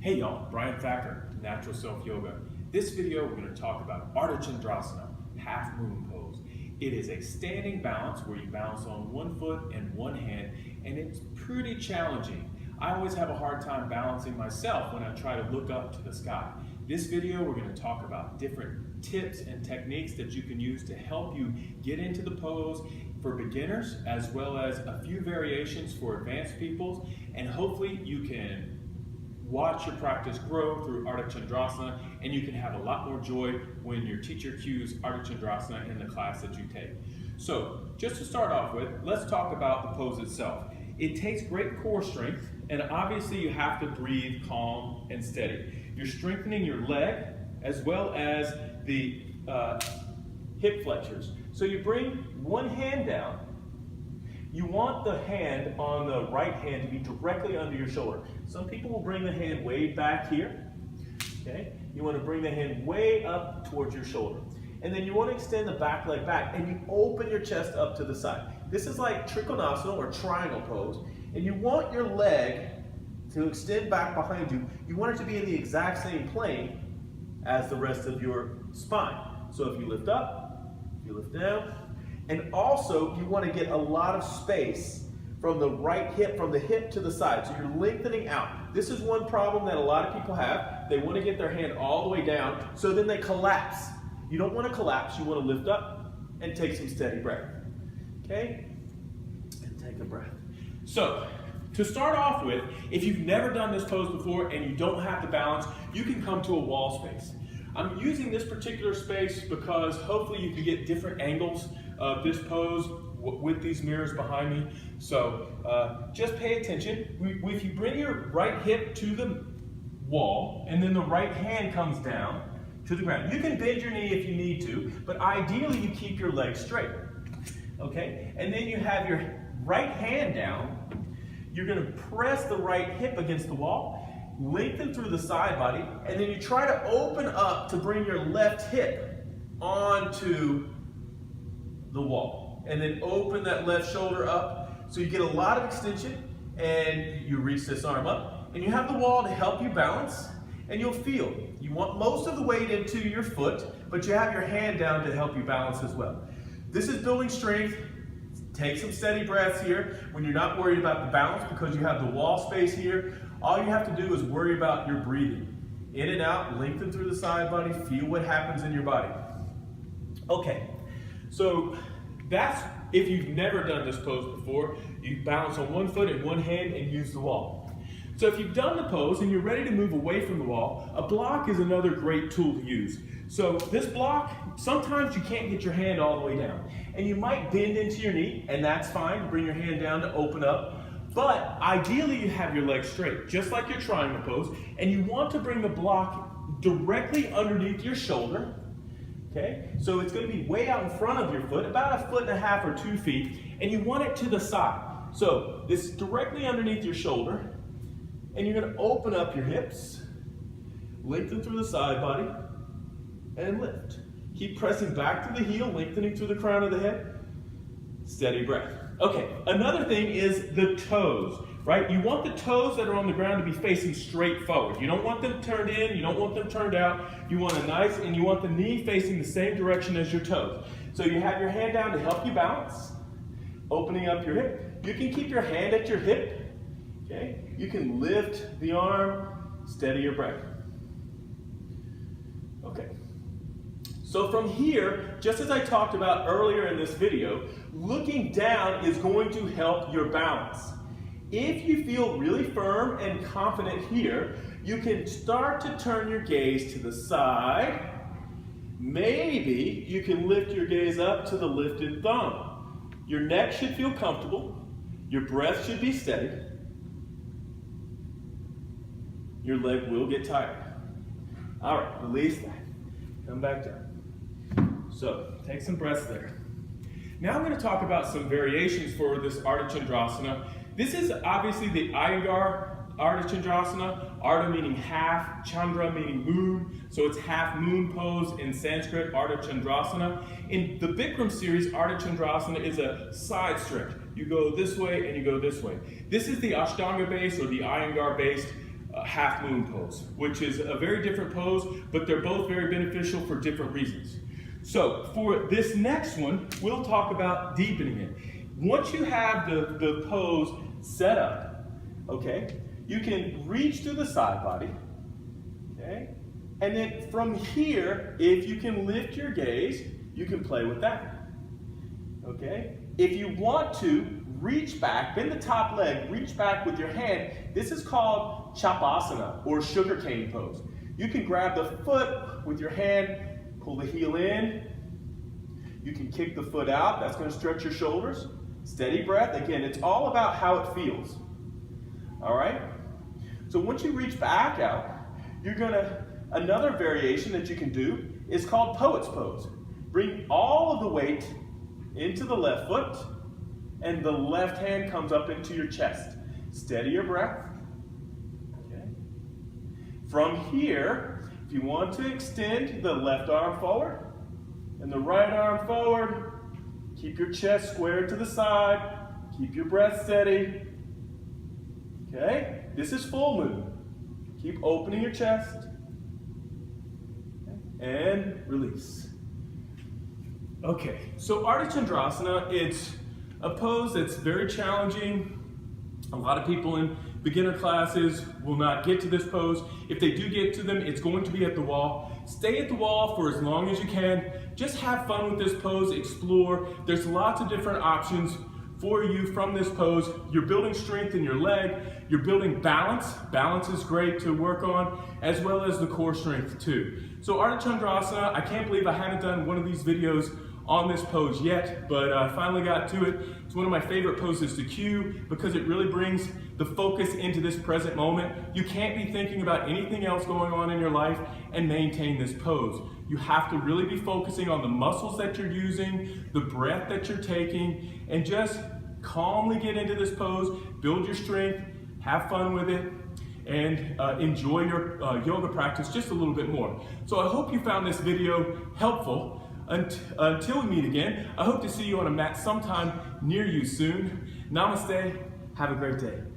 Hey y'all, Brian Thacker, Natural Self Yoga. This video we're going to talk about Ardha Chandrasana, half moon pose. It is a standing balance where you balance on one foot and one hand, and it's pretty challenging. I always have a hard time balancing myself when I try to look up to the sky. This video we're going to talk about different tips and techniques that you can use to help you get into the pose for beginners, as well as a few variations for advanced people, and hopefully you can watch your practice grow through Ardha Chandrasana, and you can have a lot more joy when your teacher cues Ardha Chandrasana in the class that you take. So, just to start off with, let's talk about the pose itself. It takes great core strength, and obviously you have to breathe calm and steady. You're strengthening your leg as well as the hip flexors. So you bring one hand down. You want the hand on the right hand to be directly under your shoulder. Some people will bring the hand way back here. Okay? You want to bring the hand way up towards your shoulder. And then you want to extend the back leg back, and you open your chest up to the side. This is like Trikonasana or triangle pose. And you want your leg to extend back behind you. You want it to be in the exact same plane as the rest of your spine. So if you lift up, you lift down. And also, you want to get a lot of space from the right hip, from the hip to the side. So you're lengthening out. This is one problem that a lot of people have. They want to get their hand all the way down, so then they collapse. You don't want to collapse. You want to lift up and take some steady breath. Okay? And take a breath. So, to start off with, if you've never done this pose before and you don't have the balance, you can come to a wall space. I'm using this particular space because hopefully you can get different angles of this pose with these mirrors behind me. So just pay attention. If you bring your right hip to the wall and then the right hand comes down to the ground. You can bend your knee if you need to, but ideally you keep your legs straight. Okay? And then you have your right hand down. You're going to press the right hip against the wall, lengthen through the side body, and then you try to open up to bring your left hip onto the wall. And then open that left shoulder up so you get a lot of extension, and you reach this arm up. And you have the wall to help you balance, and you'll feel. You want most of the weight into your foot, but you have your hand down to help you balance as well. This is building strength. Take some steady breaths here when you're not worried about the balance because you have the wall space here. All you have to do is worry about your breathing. In and out, lengthen through the side body, feel what happens in your body. Okay, so that's if you've never done this pose before. You balance on one foot and one hand and use the wall. So if you've done the pose and you're ready to move away from the wall, a block is another great tool to use. So this block, sometimes you can't get your hand all the way down. And you might bend into your knee, and that's fine. Bring your hand down to open up. But ideally you have your legs straight, just like your triangle pose, and you want to bring the block directly underneath your shoulder. Okay? So it's going to be way out in front of your foot, about 1.5 feet or 2 feet, and you want it to the side. So this is directly underneath your shoulder, and you're going to open up your hips, lengthen through the side body, and lift. Keep pressing back to the heel, lengthening through the crown of the head. Steady breath. Okay, another thing is the toes, right? You want the toes that are on the ground to be facing straight forward. You don't want them turned in, you don't want them turned out. You want a nice, and you want the knee facing the same direction as your toes. So you have your hand down to help you balance, opening up your hip. You can keep your hand at your hip, okay? You can lift the arm, steady your breath. Okay. So from here, just as I talked about earlier in this video, looking down is going to help your balance. If you feel really firm and confident here, you can start to turn your gaze to the side. Maybe you can lift your gaze up to the lifted thumb. Your neck should feel comfortable. Your breath should be steady. Your leg will get tired. All right, release that. Come back down. So, take some breaths there. Now I'm going to talk about some variations for this Ardha Chandrasana. This is obviously the iyengar Ardha Chandrasana. Ardha meaning half, Chandra meaning moon. So it's half moon pose in Sanskrit, Ardha Chandrasana. In the Bikram series, Ardha Chandrasana is a side stretch. You go this way and you go this way. This is the Ashtanga base or the iyengar based half moon pose, which is a very different pose, but they're both very beneficial for different reasons. So for this next one, we'll talk about deepening it. Once you have the pose set up, okay, you can reach through the side body, okay, and then from here, if you can lift your gaze, you can play with that, okay? If you want to, reach back, bend the top leg, reach back with your hand. This is called Chapasana or sugarcane pose. You can grab the foot with your hand, pull the heel in. You can kick the foot out. That's going to stretch your shoulders. Steady breath. Again, it's all about how it feels. All right? So once you reach back out, you're going to, another variation that you can do is called Poet's Pose. Bring all of the weight into the left foot, and the left hand comes up into your chest. Steady your breath. Okay. From here, if you want to extend the left arm forward and the right arm forward, keep your chest squared to the side, keep your breath steady. Okay, this is full moon. Keep opening your chest. And release. Okay, so Ardha Chandrasana, it's a pose that's very challenging. A lot of people in beginner classes will not get to this pose. If they do get to them, it's going to be at the wall. Stay at the wall for as long as you can. Just have fun with this pose, explore. There's lots of different options for you from this pose. You're building strength in your leg, you're building balance. Balance is great to work on, as well as the core strength too. So Ardha Chandrasana, I can't believe I haven't done one of these videos on this pose yet, but I finally got to it. It's one of my favorite poses to cue because it really brings the focus into this present moment. You can't be thinking about anything else going on in your life and maintain this pose. You have to really be focusing on the muscles that you're using, the breath that you're taking, and just calmly get into this pose, build your strength, have fun with it, and enjoy your yoga practice just a little bit more. So I hope you found this video helpful. Until we meet again, I hope to see you on a mat sometime near you soon. Namaste. Have a great day.